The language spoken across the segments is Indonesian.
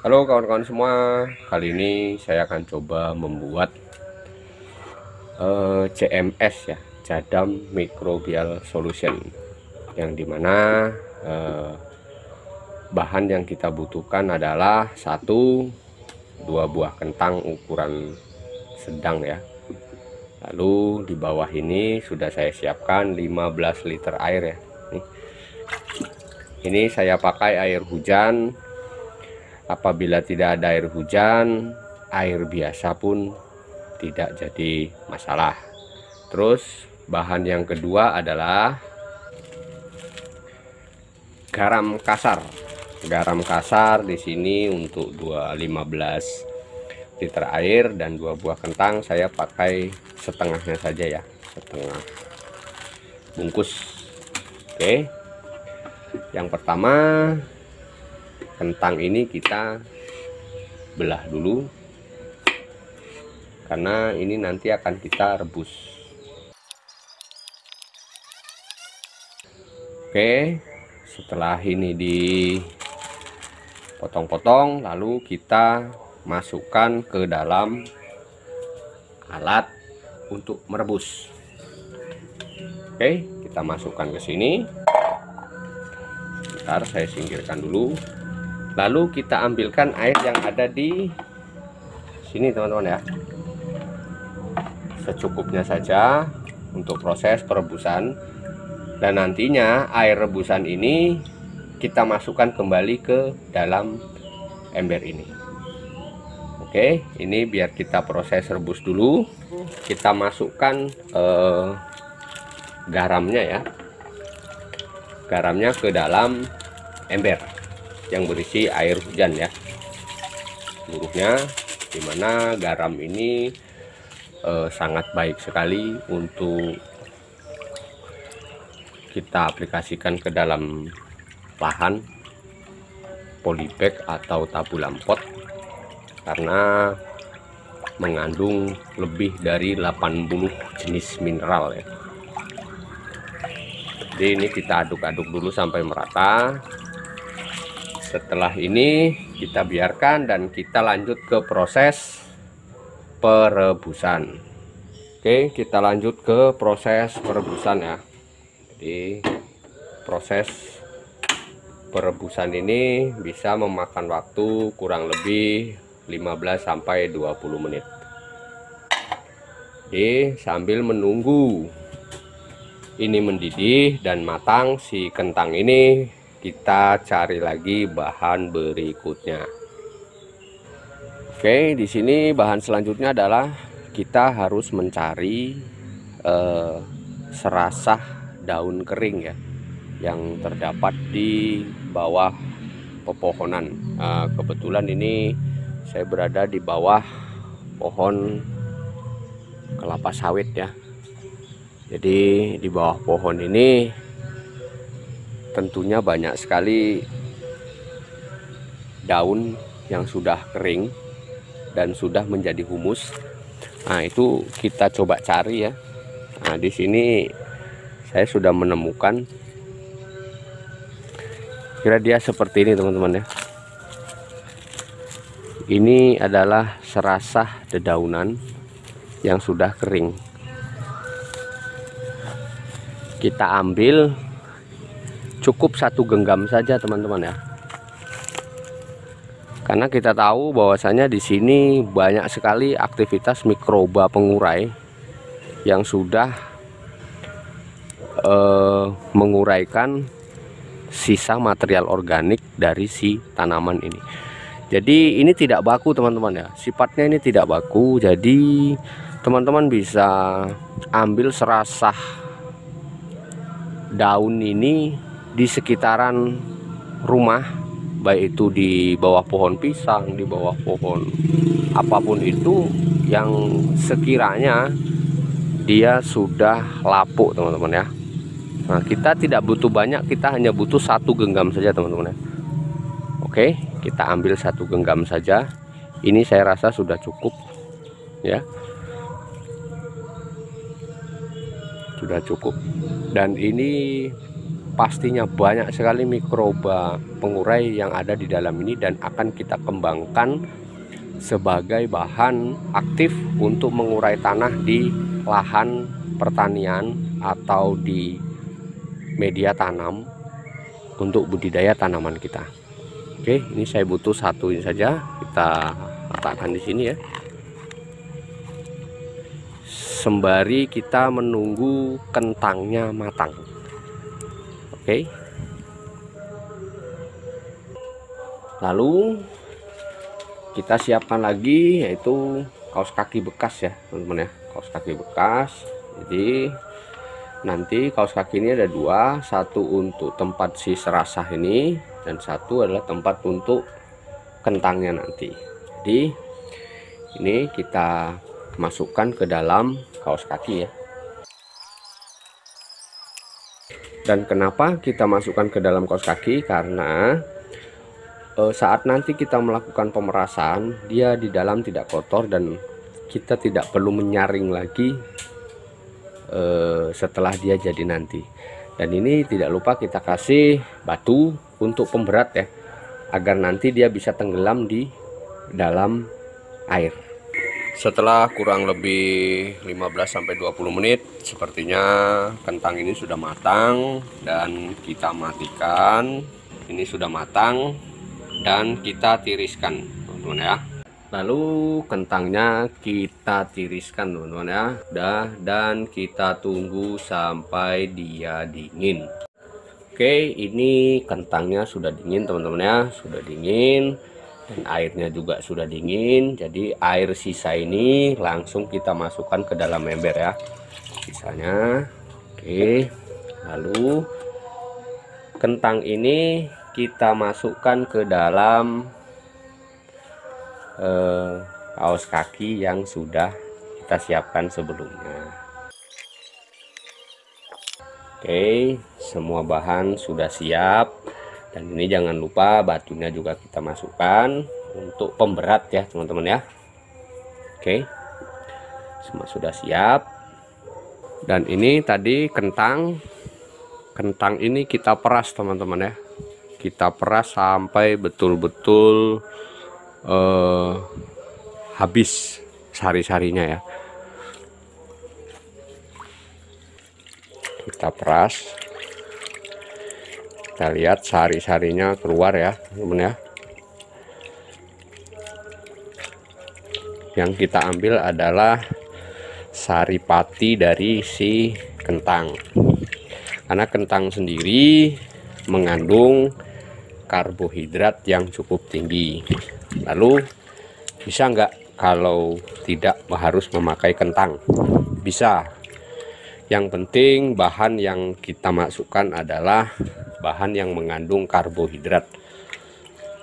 Halo kawan-kawan semua, kali ini saya akan coba membuat CMS ya, Cadam Microbial Solution, yang dimana bahan yang kita butuhkan adalah 1-2 buah kentang ukuran sedang ya. Lalu di bawah ini sudah saya siapkan 15 liter air ya. Ini saya pakai air hujan. Apabila tidak ada air hujan, air biasa pun tidak jadi masalah. Terus bahan yang kedua adalah garam kasar. Garam kasar di sini untuk 15 liter air dan 2 buah kentang saya pakai setengahnya saja ya, setengah bungkus. Oke. Yang pertama, kentang ini kita belah dulu karena ini nanti akan kita rebus. Oke, setelah ini dipotong-potong, lalu kita masukkan ke dalam alat untuk merebus. Oke, kita masukkan ke sini. Sebentar, saya singkirkan dulu. Lalu kita ambilkan air yang ada di sini teman-teman ya, secukupnya saja untuk proses perebusan. Dan nantinya air rebusan ini kita masukkan kembali ke dalam ember ini. Oke, ini biar kita proses rebus dulu. Kita masukkan garamnya ya, garamnya ke dalam ember yang berisi air hujan ya, seluruhnya, dimana garam ini sangat baik sekali untuk kita aplikasikan ke dalam lahan, polybag atau tabulam pot, karena mengandung lebih dari 80 jenis mineral ya. Jadi ini kita aduk-aduk dulu sampai merata. Setelah ini kita biarkan dan kita lanjut ke proses perebusan. Oke, kita lanjut ke proses perebusan ya. Jadi proses perebusan ini bisa memakan waktu kurang lebih 15-20 menit. Jadi sambil menunggu ini mendidih dan matang si kentang ini, kita cari lagi bahan berikutnya. Oke, di sini bahan selanjutnya adalah kita harus mencari serasah daun kering ya, yang terdapat di bawah pepohonan. Kebetulan ini saya berada di bawah pohon kelapa sawit ya. Jadi di bawah pohon ini tentunya banyak sekali daun yang sudah kering dan sudah menjadi humus. Nah, itu kita coba cari ya. Nah, di sini saya sudah menemukan, kira dia seperti ini teman-teman ya. Ini adalah serasah dedaunan yang sudah kering. Kita ambil cukup 1 genggam saja teman-teman ya, karena kita tahu bahwasanya di sini banyak sekali aktivitas mikroba pengurai yang sudah menguraikan sisa material organik dari si tanaman ini. Jadi ini tidak baku teman-teman ya, sifatnya ini tidak baku. Jadi teman-teman bisa ambil serasah daun ini di sekitaran rumah, baik itu di bawah pohon pisang, di bawah pohon apapun itu yang sekiranya dia sudah lapuk teman-teman ya. Nah, kita tidak butuh banyak, kita hanya butuh 1 genggam saja teman-teman ya. Oke, kita ambil 1 genggam saja. Ini saya rasa sudah cukup ya, sudah cukup. Dan ini pastinya banyak sekali mikroba pengurai yang ada di dalam ini, dan akan kita kembangkan sebagai bahan aktif untuk mengurai tanah di lahan pertanian atau di media tanam untuk budidaya tanaman kita. Oke, ini saya butuh satu ini saja, kita letakkan di sini ya, sembari kita menunggu kentangnya matang. Oke, lalu kita siapkan lagi yaitu kaos kaki bekas ya teman-teman ya, kaos kaki bekas. Jadi nanti kaos kaki ini ada dua, satu untuk tempat si serasah ini dan satu adalah tempat untuk kentangnya nanti. Jadi ini kita masukkan ke dalam kaos kaki ya. Dan kenapa kita masukkan ke dalam kaos kaki? Karena saat nanti kita melakukan pemerasan, dia di dalam tidak kotor dan kita tidak perlu menyaring lagi setelah dia jadi nanti. Dan ini tidak lupa kita kasih batu untuk pemberat ya, agar nanti dia bisa tenggelam di dalam air. Setelah kurang lebih 15-20 menit, sepertinya kentang ini sudah matang dan kita matikan. Ini sudah matang dan kita tiriskan teman-teman ya. Lalu kentangnya kita tiriskan teman-teman ya, dan kita tunggu sampai dia dingin. Oke, ini kentangnya sudah dingin teman-teman ya, sudah dingin dan airnya juga sudah dingin. Jadi air sisa ini langsung kita masukkan ke dalam ember ya, sisanya. Oke, lalu kentang ini kita masukkan ke dalam kaos kaki yang sudah kita siapkan sebelumnya. Oke, semua bahan sudah siap, dan ini jangan lupa batunya juga kita masukkan untuk pemberat ya teman-teman ya. Oke, semua sudah siap. Dan ini tadi kentang ini kita peras teman-teman ya, kita peras sampai betul-betul habis sari-sarinya ya. Kita peras, kita lihat sari-sarinya keluar ya teman-teman ya. Yang kita ambil adalah saripati dari si kentang, karena kentang sendiri mengandung karbohidrat yang cukup tinggi. Lalu bisa nggak kalau tidak harus memakai kentang? Bisa. Yang penting bahan yang kita masukkan adalah bahan yang mengandung karbohidrat.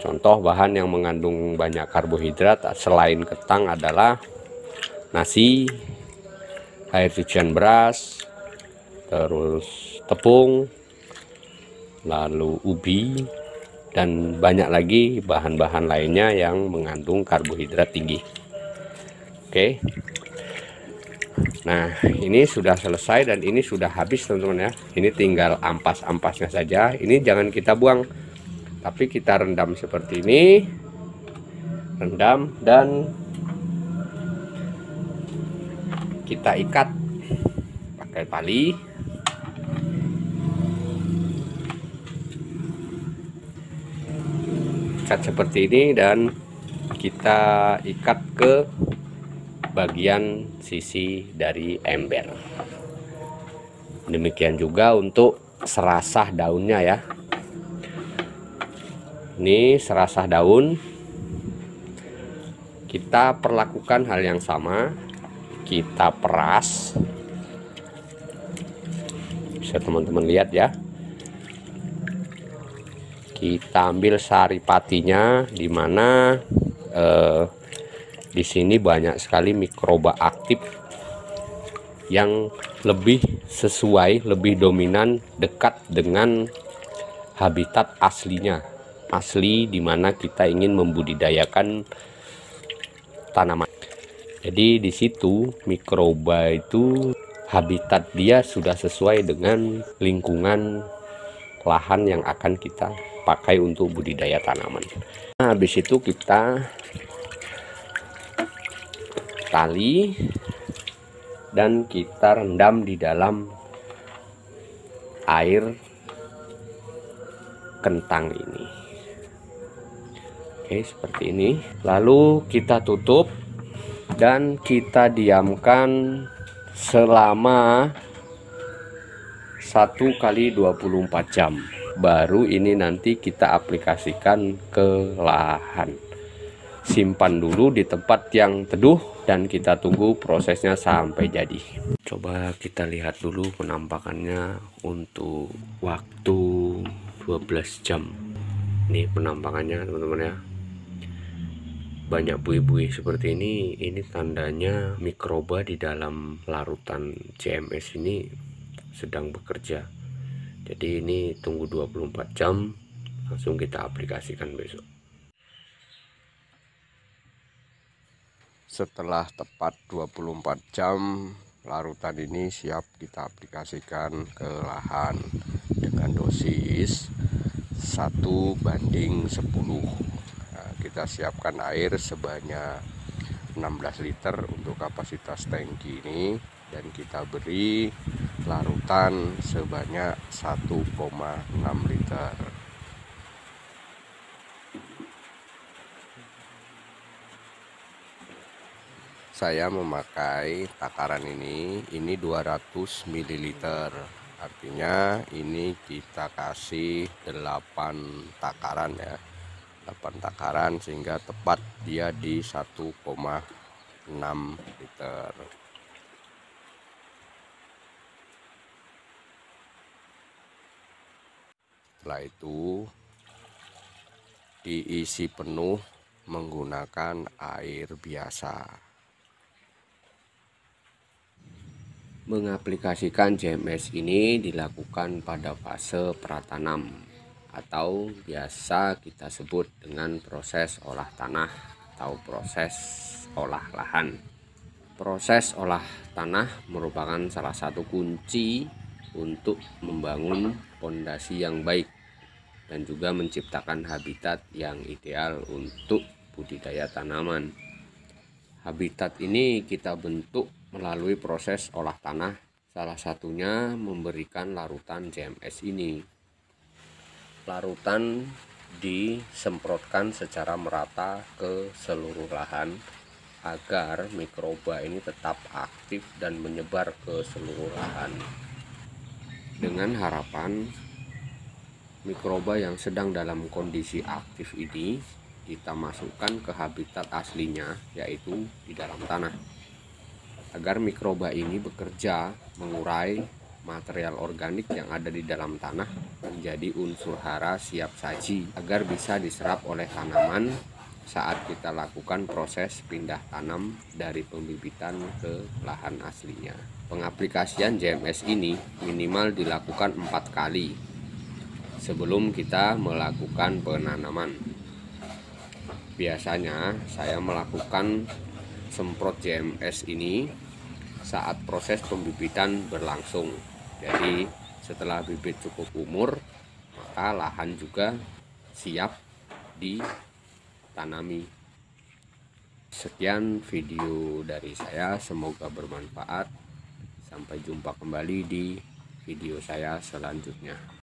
Contoh bahan yang mengandung banyak karbohidrat selain kentang adalah nasi, air cucian beras, terus tepung, lalu ubi, dan banyak lagi bahan-bahan lainnya yang mengandung karbohidrat tinggi. Oke, nah ini sudah selesai dan ini sudah habis teman-teman ya. Ini tinggal ampas-ampasnya saja. Ini jangan kita buang, tapi kita rendam seperti ini, rendam, dan kita ikat pakai tali. Ikat seperti ini dan kita ikat ke bagian sisi dari ember. Demikian juga untuk serasah daunnya ya. Ini serasah daun, kita perlakukan hal yang sama, kita peras. Bisa teman-teman lihat ya. Kita ambil saripatinya, dimana di sini banyak sekali mikroba aktif yang lebih sesuai, lebih dominan, dekat dengan habitat aslinya, asli dimana kita ingin membudidayakan tanaman. Jadi di situ mikroba itu habitat dia sudah sesuai dengan lingkungan lahan yang akan kita pakai untuk budidaya tanaman. Nah, habis itu kita tali dan kita rendam di dalam air kentang ini. Oke, seperti ini. Lalu kita tutup dan kita diamkan selama 1 kali 24 jam. Baru ini nanti kita aplikasikan ke lahan. Simpan dulu di tempat yang teduh dan kita tunggu prosesnya sampai jadi. Coba kita lihat dulu penampakannya untuk waktu 12 jam. Ini penampakannya teman-teman ya. Banyak buih-buih seperti ini tandanya mikroba di dalam larutan JMS ini sedang bekerja. Jadi ini tunggu 24 jam, langsung kita aplikasikan besok. Setelah tepat 24 jam, larutan ini siap kita aplikasikan ke lahan dengan dosis 1:10. Nah, kita siapkan air sebanyak 16 liter untuk kapasitas tangki ini, dan kita beri larutan sebanyak 1,6 liter. Saya memakai takaran ini 200 ml. Artinya ini kita kasih 8 takaran ya. 8 takaran sehingga tepat dia di 1,6 liter. Setelah itu diisi penuh menggunakan air biasa. Mengaplikasikan JMS ini dilakukan pada fase pratanam atau biasa kita sebut dengan proses olah tanah atau proses olah lahan. Proses olah tanah merupakan salah satu kunci untuk membangun fondasi yang baik dan juga menciptakan habitat yang ideal untuk budidaya tanaman. Habitat ini kita bentuk melalui proses olah tanah, salah satunya memberikan larutan JMS ini. Larutan disemprotkan secara merata ke seluruh lahan agar mikroba ini tetap aktif dan menyebar ke seluruh lahan. Dengan harapan mikroba yang sedang dalam kondisi aktif ini kita masukkan ke habitat aslinya, yaitu di dalam tanah, agar mikroba ini bekerja mengurai material organik yang ada di dalam tanah menjadi unsur hara siap saji agar bisa diserap oleh tanaman saat kita lakukan proses pindah tanam dari pembibitan ke lahan aslinya. Pengaplikasian JMS ini minimal dilakukan 4 kali sebelum kita melakukan penanaman. Biasanya saya melakukan semprot JMS ini saat proses pembibitan berlangsung. Jadi setelah bibit cukup umur, maka lahan juga siap ditanami. Sekian video dari saya, semoga bermanfaat. Sampai jumpa kembali di video saya selanjutnya.